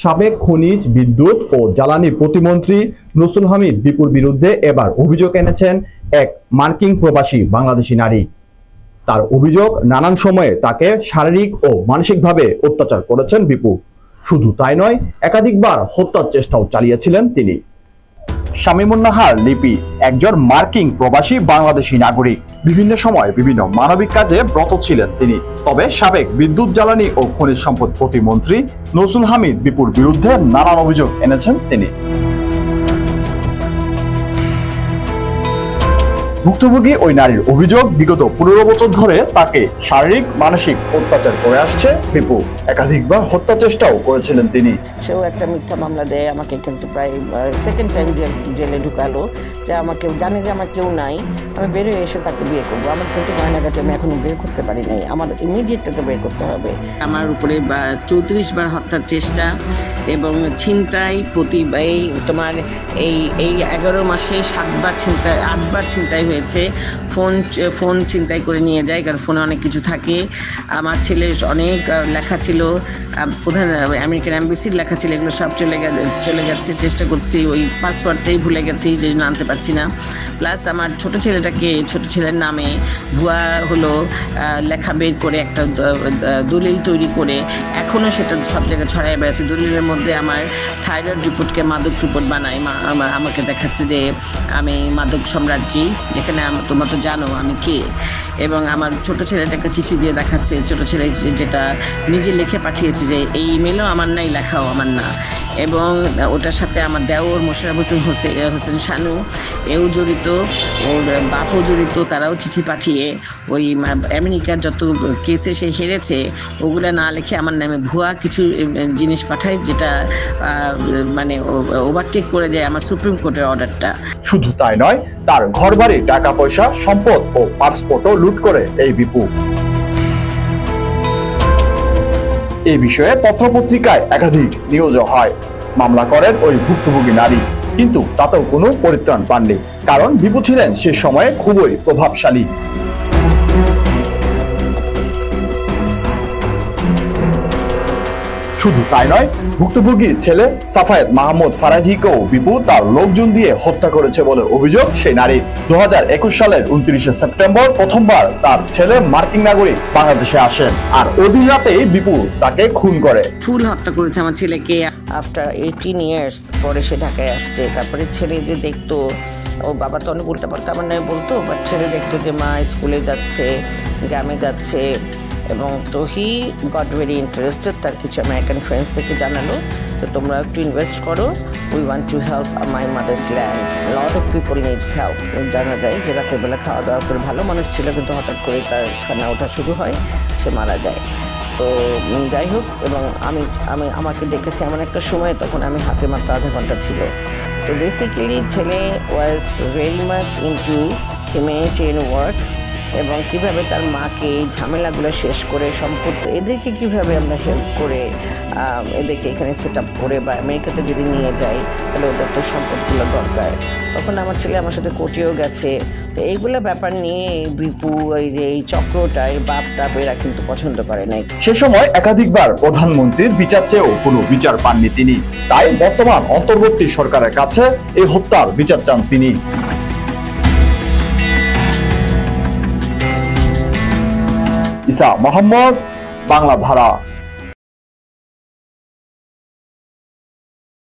সাবেক খনিজ বিদ্যুৎ ও জ্বালানি প্রতিমন্ত্রী নসরুল হামিদ বিপুর বিরুদ্ধে এবার অভিযোগ এনেছেন এক মার্কিন প্রবাসী বাংলাদেশি নারী। তার অভিযোগ, নানান সময়ে তাকে শারীরিক ও মানসিকভাবে অত্যাচার করেছেন বিপু। শুধু তাই নয়, একাধিকবার হত্যার চেষ্টাও চালিয়েছিলেন তিনি। শামীমুন নাহার লিপি একজন মার্কিন প্রবাসী বাংলাদেশি নাগরিক। বিভিন্ন সময় বিভিন্ন মানবিক কাজে ব্রত ছিলেন তিনি। তবে সাবেক বিদ্যুৎ, জ্বালানি ও খনিজ সম্পদ প্রতিমন্ত্রী নসরুল হামিদ বিপুর বিরুদ্ধে নানান অভিযোগ এনেছেন তিনি। ভুক্তভোগী ওই নারীর অভিযোগ, বিগত 15 বছর ধরে তাকে শারীরিক মানসিক অত্যাচার করে আসছে বিপু। একাধিকবার হত্যা চেষ্টাও করেছিলেন তিনি। সেও একটা মিথ্যা মামলা দেয় আমাকে, কিন্তু প্রায় সেকেন্ড টাইম জেলে ঢুকালো, যে আমাকে জানে যে আমার কেউ নাই, আমি বেরিয়ে এসে তাকে বিয়ে করবো। আমার কিন্তু গয়নাঘাটে আমি এখনো বের করতে পারি নাই, আমার ইমিডিয়েট তাকে বের করতে হবে। আমার উপরে 34 বার হত্যার চেষ্টা এবং ছিনতাই, তোমার এই 11 মাসে 8 বার ছিনতাই হয়েছে। ফোন ছিনতাই করে নিয়ে যায়, কারণ ফোনে অনেক কিছু থাকে। আমার ছেলের অনেক লেখা ছিল, প্রধান আমেরিকান এমবেসির লেখা ছিল, এগুলো সব চলে গেছে। চেষ্টা করছি, ওই পাসওয়ার্ডটাই ভুলে গেছি, যে জন্য আনতে পারছি না। প্লাস আমার ছোট ছেলের নামে ভুয়া লেখা বের করে একটা দলিল তৈরি করে এখনও সেটা সব জায়গায় ছড়াই বেড়াচ্ছে। দলিলের মধ্যে আমার থাইরয়েড রিপোর্টকে মাদক রিপোর্ট বানায়, আমাকে দেখাচ্ছে যে আমি মাদক সাম্রাজ্যী, যেখানে তোমরা তো জানো আমি কে। এবং আমার ছোট ছেলেটাকে চিঠি দিয়ে দেখাচ্ছে, ছোট ছেলে যেটা নিজে লিখে পাঠিয়েছে, যে এই ইমেলও আমার নাই, লেখাও আমার না। এবং ওটার সাথে আমার দেওর মোশাররফ হোসেন শানু এও জড়িত, ওর বাপও জড়িত। তারাও চিঠি পাঠিয়ে ওই আমেরিকার যত কেসে সে হেরেছে ওগুলো না লিখে আমার নামে ভুয়া কিছু জিনিস পাঠায়, যেটা মানে ওভারটেক করে যায় আমার সুপ্রিম কোর্টের অর্ডারটা। শুধু তাই নয়, তার ঘরবাড়ি, টাকা পয়সা, সম্পদ ও পাসপোর্টও লুট করে এই বিপু। এই বিষয়ে পত্রপত্রিকায় একাধিক নিউজও হয়। মামলা করেন ওই ভুক্তভোগী নারী, কিন্তু তাতেও কোনো পরিত্রাণ পাননি, কারণ বিপু ছিলেন সে সময়ে খুবই প্রভাবশালী। শুধু তাই নয়, ভুক্তভোগীর ছেলে সাফায়েত মাহমুদ ফারাজিকেও বিপু তার লোকজন দিয়ে হত্যা করেছে বলে অভিযোগ সেই নারী। 2021 সালের 29 সেপ্টেম্বর প্রথমবার তার ছেলে মার্কিন নাগরিক বাংলাদেশে আসেন, আর ওদিন রাতেই বিপু তাকে খুন করে। ফুল হত্যা করেছে আমার ছেলেকে। আফটার 18 ইয়ার্স পরে সে ঢাকায় আসছে। তারপরে ছেলে যে দেখতো, ওর বাবা তো অনেক উল্টাপাল্টা আমার নয় বলতো, বাট ছেলে দেখতো যে মা স্কুলে যাচ্ছে, গ্রামে যাচ্ছে, এবং তো হি গট ভেরি ইন্টারেস্টেড। তার কিছু আমেরিকান ফ্রেন্ডস থেকে জানালো, তো তোমরা একটু ইনভেস্ট করো, we want to help my mother's land, lot of people needs help. জানা যায় যে রাতের বেলা খাওয়া দাওয়া করে ভালো মানুষ ছিল, কিন্তু হঠাৎ করে তার খানা ওঠা শুরু হয়, সে মারা যায়। তো যাই হোক, এবং আমাকে দেখেছে এমন একটা সময়, তখন আমি হাতে মাত্র আধা ঘন্টা ছিল। তো বেসিক্যালি ছেলে was very much into humanitarian work, এবং কীভাবে তার মাকে এই ঝামেলাগুলো শেষ করে সম্পত্তি, এদেরকে কীভাবে আমরা হেল্প করে এদেরকে এখানে সেট আপ করে বা আমেরিকাতে যদি নিয়ে যাই, তাহলে ওদের তো সম্পদগুলো দরকার। তখন আমার ছেলে আমার সাথে কোর্টেও গেছে। তো এইগুলো ব্যাপার নিয়ে বিপু, এই চক্রটা, এই বাপটা এরা কিন্তু পছন্দ করে নাই। সে সময় একাধিকবার প্রধানমন্ত্রীর বিচার চেয়েও কোনো বিচার পাননি তিনি। তাই বর্তমান অন্তর্বর্তী সরকারের কাছে এই হত্যার বিচার চান তিনি। ইসা মোহাম্মদ, বাংলা ধারা।